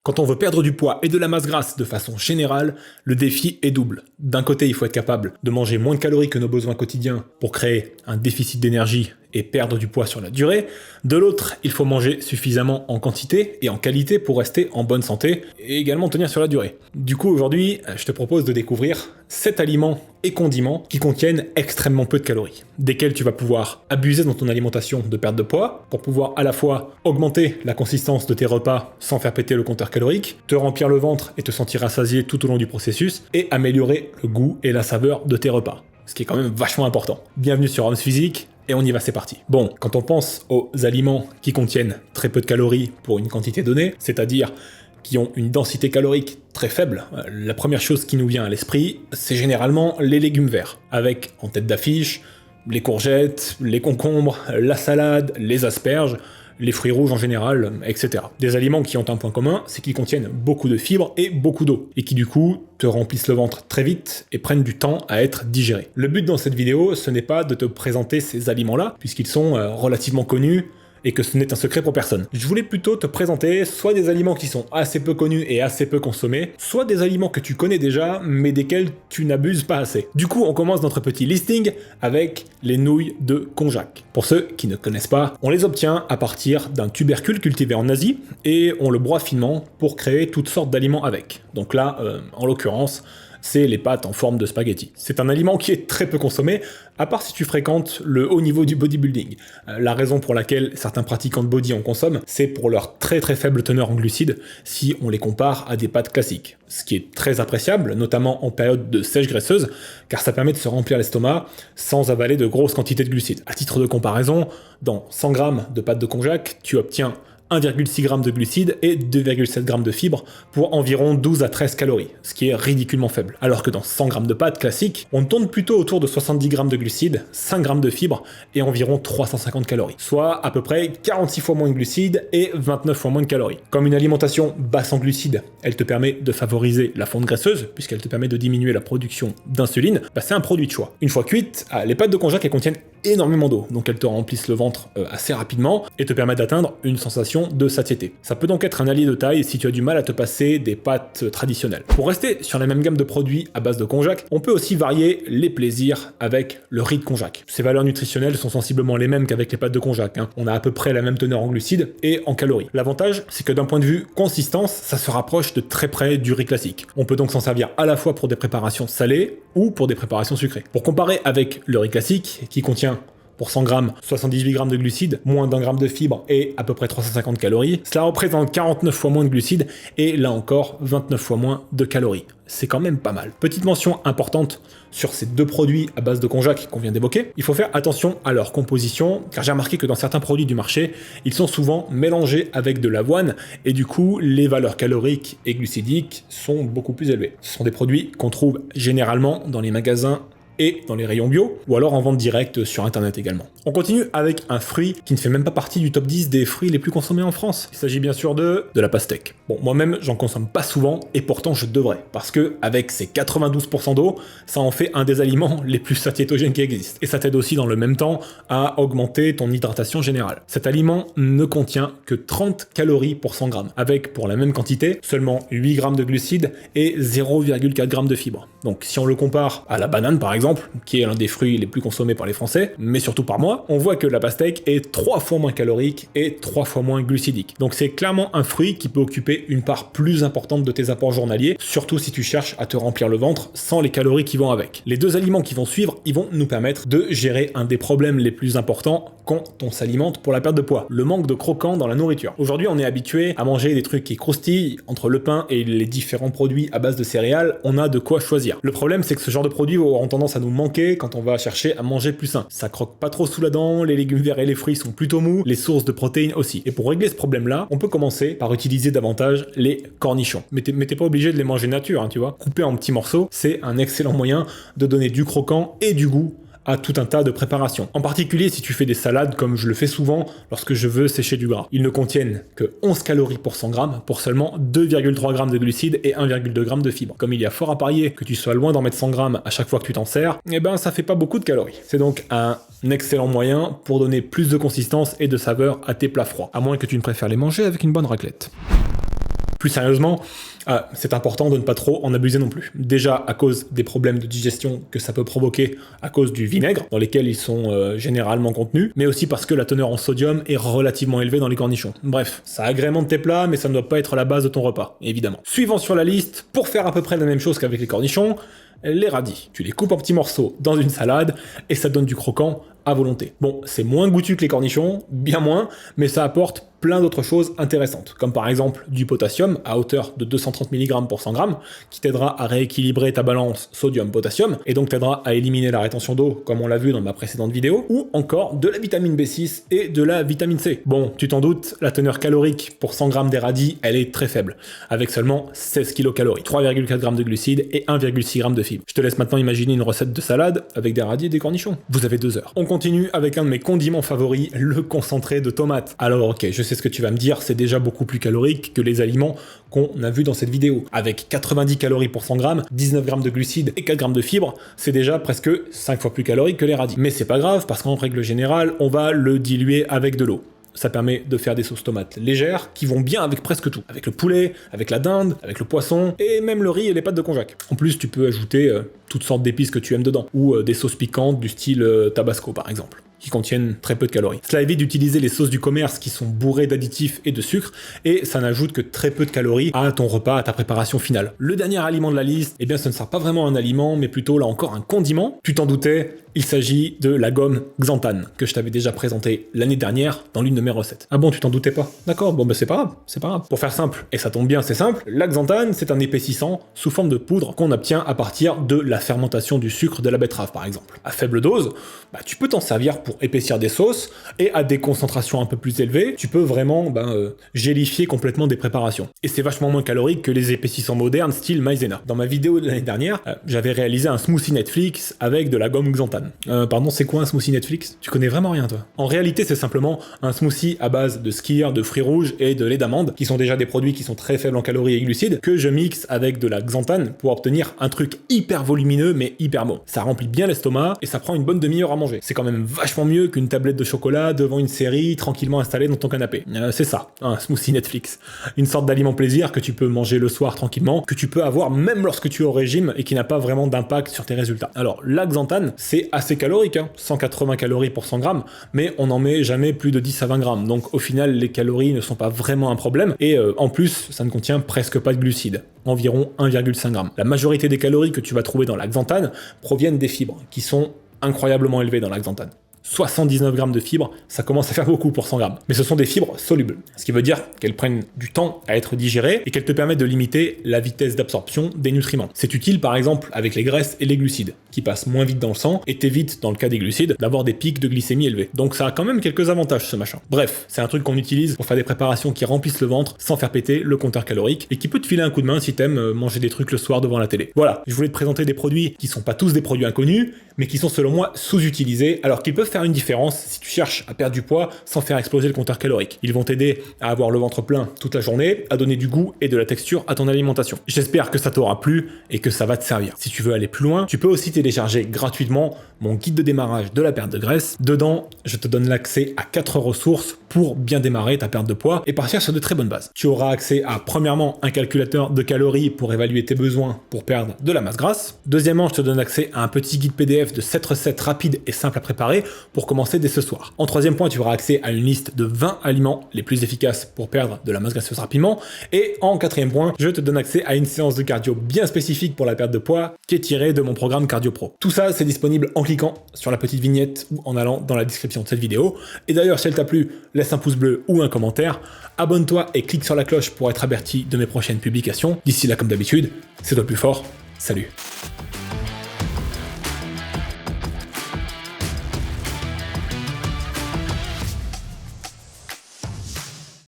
Quand on veut perdre du poids et de la masse grasse de façon générale, le défi est double. D'un côté, il faut être capable de manger moins de calories que nos besoins quotidiens pour créer un déficit d'énergie et perdre du poids sur la durée. De l'autre, il faut manger suffisamment en quantité et en qualité pour rester en bonne santé et également tenir sur la durée. Du coup, aujourd'hui, je te propose de découvrir 7 aliments et condiments qui contiennent extrêmement peu de calories, desquels tu vas pouvoir abuser dans ton alimentation de perte de poids pour pouvoir à la fois augmenter la consistance de tes repas sans faire péter le compteur calorique, te remplir le ventre et te sentir rassasié tout au long du processus et améliorer le goût et la saveur de tes repas, ce qui est quand même vachement important. Bienvenue sur Homs Physique. Et on y va, c'est parti. Bon, quand on pense aux aliments qui contiennent très peu de calories pour une quantité donnée, c'est-à-dire qui ont une densité calorique très faible, la première chose qui nous vient à l'esprit, c'est généralement les légumes verts, avec en tête d'affiche les courgettes, les concombres, la salade, les asperges, les fruits rouges en général, etc. Des aliments qui ont un point commun, c'est qu'ils contiennent beaucoup de fibres et beaucoup d'eau, et qui du coup te remplissent le ventre très vite et prennent du temps à être digérés. Le but dans cette vidéo, ce n'est pas de te présenter ces aliments-là, puisqu'ils sont relativement connus, et que ce n'est un secret pour personne. Je voulais plutôt te présenter soit des aliments qui sont assez peu connus et assez peu consommés, soit des aliments que tu connais déjà, mais desquels tu n'abuses pas assez. Du coup, on commence notre petit listing avec les nouilles de konjac. Pour ceux qui ne connaissent pas, on les obtient à partir d'un tubercule cultivé en Asie, et on le broie finement pour créer toutes sortes d'aliments avec. Donc là, en l'occurrence, c'est les pâtes en forme de spaghetti. C'est un aliment qui est très peu consommé, à part si tu fréquentes le haut niveau du bodybuilding. La raison pour laquelle certains pratiquants de body en consomment, c'est pour leur très faible teneur en glucides si on les compare à des pâtes classiques. Ce qui est très appréciable, notamment en période de sèche graisseuse, car ça permet de se remplir l'estomac sans avaler de grosses quantités de glucides. À titre de comparaison, dans 100 g de pâtes de konjac, tu obtiens 1,6 g de glucides et 2,7 g de fibres pour environ 12 à 13 calories, ce qui est ridiculement faible. Alors que dans 100 g de pâtes classiques, on tourne plutôt autour de 70 g de glucides, 5 g de fibres et environ 350 calories, soit à peu près 46 fois moins de glucides et 29 fois moins de calories. Comme une alimentation basse en glucides, elle te permet de favoriser la fonte graisseuse, puisqu'elle te permet de diminuer la production d'insuline, c'est un produit de choix. Une fois cuites, les pâtes de konjac elles contiennent énormément d'eau, donc elles te remplissent le ventre assez rapidement et te permettent d'atteindre une sensation de satiété. Ça peut donc être un allié de taille si tu as du mal à te passer des pâtes traditionnelles. Pour rester sur la même gamme de produits à base de konjac, on peut aussi varier les plaisirs avec le riz de konjac. Ses valeurs nutritionnelles sont sensiblement les mêmes qu'avec les pâtes de konjac, On a à peu près la même teneur en glucides et en calories. L'avantage, c'est que d'un point de vue consistance, ça se rapproche de très près du riz classique. On peut donc s'en servir à la fois pour des préparations salées ou pour des préparations sucrées. Pour comparer avec le riz classique, qui contient pour 100 g, 78 g de glucides, moins d'1 g de fibres et à peu près 350 calories. Cela représente 49 fois moins de glucides et là encore 29 fois moins de calories. C'est quand même pas mal. Petite mention importante sur ces deux produits à base de konjac qu'on vient d'évoquer, il faut faire attention à leur composition, car j'ai remarqué que dans certains produits du marché, ils sont souvent mélangés avec de l'avoine, et du coup, les valeurs caloriques et glucidiques sont beaucoup plus élevées. Ce sont des produits qu'on trouve généralement dans les magasins et dans les rayons bio, ou alors en vente directe sur internet également. On continue avec un fruit qui ne fait même pas partie du top 10 des fruits les plus consommés en France. Il s'agit bien sûr de la pastèque. Bon, moi-même, j'en consomme pas souvent, et pourtant je devrais, parce que avec ses 92% d'eau, ça en fait un des aliments les plus satiétogènes qui existent. Et ça t'aide aussi dans le même temps à augmenter ton hydratation générale. Cet aliment ne contient que 30 calories pour 100 g, avec pour la même quantité, seulement 8 g de glucides et 0,4 g de fibres. Donc si on le compare à la banane par exemple, qui est l'un des fruits les plus consommés par les Français, mais surtout par moi, on voit que la pastèque est 3 fois moins calorique et 3 fois moins glucidique. Donc c'est clairement un fruit qui peut occuper une part plus importante de tes apports journaliers, surtout si tu cherches à te remplir le ventre sans les calories qui vont avec. Les deux aliments qui vont suivre, ils vont nous permettre de gérer un des problèmes les plus importants quand on s'alimente pour la perte de poids, le manque de croquant dans la nourriture. Aujourd'hui, on est habitué à manger des trucs qui croustillent. Entre le pain et les différents produits à base de céréales, on a de quoi choisir. Le problème, c'est que ce genre de produits auront tendance à nous manquer quand on va chercher à manger plus sain. Ça croque pas trop sous la dent, les légumes verts et les fruits sont plutôt mous, les sources de protéines aussi. Et pour régler ce problème-là, on peut commencer par utiliser davantage les cornichons. Mais t'es pas obligé de les manger nature, tu vois. Couper en petits morceaux, c'est un excellent moyen de donner du croquant et du goût à tout un tas de préparations. En particulier si tu fais des salades comme je le fais souvent lorsque je veux sécher du gras. Ils ne contiennent que 11 calories pour 100 g pour seulement 2,3 g de glucides et 1,2 g de fibres. Comme il y a fort à parier que tu sois loin d'en mettre 100 g à chaque fois que tu t'en sers, ça fait pas beaucoup de calories. C'est donc un excellent moyen pour donner plus de consistance et de saveur à tes plats froids, à moins que tu ne préfères les manger avec une bonne raclette. Plus sérieusement, c'est important de ne pas trop en abuser non plus. Déjà à cause des problèmes de digestion que ça peut provoquer à cause du vinaigre, dans lesquels ils sont généralement contenus, mais aussi parce que la teneur en sodium est relativement élevée dans les cornichons. Bref, ça agrémente tes plats, mais ça ne doit pas être la base de ton repas, évidemment. Suivant sur la liste, pour faire à peu près la même chose qu'avec les cornichons, les radis. Tu les coupes en petits morceaux dans une salade, et ça donne du croquant à volonté. Bon, c'est moins goûtu que les cornichons, bien moins, mais ça apporte plein d'autres choses intéressantes, comme par exemple du potassium à hauteur de 230 mg pour 100 g, qui t'aidera à rééquilibrer ta balance sodium-potassium, et donc t'aidera à éliminer la rétention d'eau, comme on l'a vu dans ma précédente vidéo, ou encore de la vitamine B6 et de la vitamine C. Bon, tu t'en doutes, la teneur calorique pour 100 g des radis, elle est très faible, avec seulement 16 kcal, 3,4 g de glucides et 1,6 g de fibres. Je te laisse maintenant imaginer une recette de salade avec des radis et des cornichons. Vous avez 2 heures. On continue avec un de mes condiments favoris, le concentré de tomate. Alors ok, je sais ce que tu vas me dire, c'est déjà beaucoup plus calorique que les aliments qu'on a vus dans cette vidéo. Avec 90 calories pour 100 grammes, 19 grammes de glucides et 4 grammes de fibres, c'est déjà presque 5 fois plus calorique que les radis. Mais c'est pas grave, parce qu'en règle générale, on va le diluer avec de l'eau. Ça permet de faire des sauces tomates légères qui vont bien avec presque tout. Avec le poulet, avec la dinde, avec le poisson et même le riz et les pâtes de konjac. En plus, tu peux ajouter toutes sortes d'épices que tu aimes dedans. Ou des sauces piquantes du style tabasco par exemple, qui contiennent très peu de calories. Cela évite d'utiliser les sauces du commerce qui sont bourrées d'additifs et de sucre, et ça n'ajoute que très peu de calories à ton repas, à ta préparation finale. Le dernier aliment de la liste, eh bien ce ne sera pas vraiment un aliment, mais plutôt là encore un condiment. Tu t'en doutais, il s'agit de la gomme xanthane, que je t'avais déjà présenté l'année dernière dans l'une de mes recettes. Ah bon, tu t'en doutais pas? D'accord, bon bah c'est pas grave, c'est pas grave. Pour faire simple, et ça tombe bien, c'est simple, la xanthane, c'est un épaississant sous forme de poudre qu'on obtient à partir de la fermentation du sucre de la betterave par exemple. À faible dose, tu peux t'en servir pour épaissir des sauces, et à des concentrations un peu plus élevées, tu peux vraiment gélifier complètement des préparations. Et c'est vachement moins calorique que les épaississants modernes style maïzena. Dans ma vidéo de l'année dernière, j'avais réalisé un smoothie Netflix avec de la gomme xanthane. Pardon, c'est quoi un smoothie Netflix? Tu connais vraiment rien toi? En réalité, c'est simplement un smoothie à base de skyr, de fruits rouges et de lait d'amande, qui sont déjà des produits qui sont très faibles en calories et glucides, que je mixe avec de la xanthane pour obtenir un truc hyper volumineux mais hyper bon. Ça remplit bien l'estomac et ça prend une bonne demi-heure à manger. C'est quand même vachement mieux qu'une tablette de chocolat devant une série tranquillement installée dans ton canapé. C'est ça, un smoothie Netflix. Une sorte d'aliment plaisir que tu peux manger le soir tranquillement, que tu peux avoir même lorsque tu es au régime et qui n'a pas vraiment d'impact sur tes résultats. Alors la xanthane, c'est assez calorique, 180 calories pour 100 grammes, mais on n'en met jamais plus de 10 à 20 grammes. Donc au final, les calories ne sont pas vraiment un problème et en plus, ça ne contient presque pas de glucides. Environ 1,5 g. La majorité des calories que tu vas trouver dans la xanthane proviennent des fibres, qui sont incroyablement élevées dans la xanthane. 79 grammes de fibres, ça commence à faire beaucoup pour 100 grammes. Mais ce sont des fibres solubles, ce qui veut dire qu'elles prennent du temps à être digérées et qu'elles te permettent de limiter la vitesse d'absorption des nutriments. C'est utile par exemple avec les graisses et les glucides, qui passent moins vite dans le sang et t'évitent, dans le cas des glucides, d'avoir des pics de glycémie élevés. Donc ça a quand même quelques avantages ce machin. Bref, c'est un truc qu'on utilise pour faire des préparations qui remplissent le ventre sans faire péter le compteur calorique et qui peut te filer un coup de main si t'aimes manger des trucs le soir devant la télé. Voilà, je voulais te présenter des produits qui sont pas tous des produits inconnus, mais qui sont selon moi sous-utilisés, alors qu'ils peuvent faire une différence si tu cherches à perdre du poids sans faire exploser le compteur calorique. Ils vont t'aider à avoir le ventre plein toute la journée, à donner du goût et de la texture à ton alimentation. J'espère que ça t'aura plu et que ça va te servir. Si tu veux aller plus loin, tu peux aussi télécharger gratuitement mon guide de démarrage de la perte de graisse. Dedans, je te donne l'accès à 4 ressources pour bien démarrer ta perte de poids et partir sur de très bonnes bases. Tu auras accès à, premièrement, un calculateur de calories pour évaluer tes besoins pour perdre de la masse grasse. Deuxièmement, je te donne accès à un petit guide PDF de 7 recettes rapides et simples à préparer pour commencer dès ce soir. En troisième point, tu auras accès à une liste de 20 aliments les plus efficaces pour perdre de la masse graisseuse rapidement. Et en quatrième point, je te donne accès à une séance de cardio bien spécifique pour la perte de poids qui est tirée de mon programme Cardio Pro. Tout ça, c'est disponible en cliquant sur la petite vignette ou en allant dans la description de cette vidéo. Et d'ailleurs, si elle t'a plu, laisse un pouce bleu ou un commentaire, abonne-toi et clique sur la cloche pour être averti de mes prochaines publications. D'ici là, comme d'habitude, c'est toi le plus fort. Salut!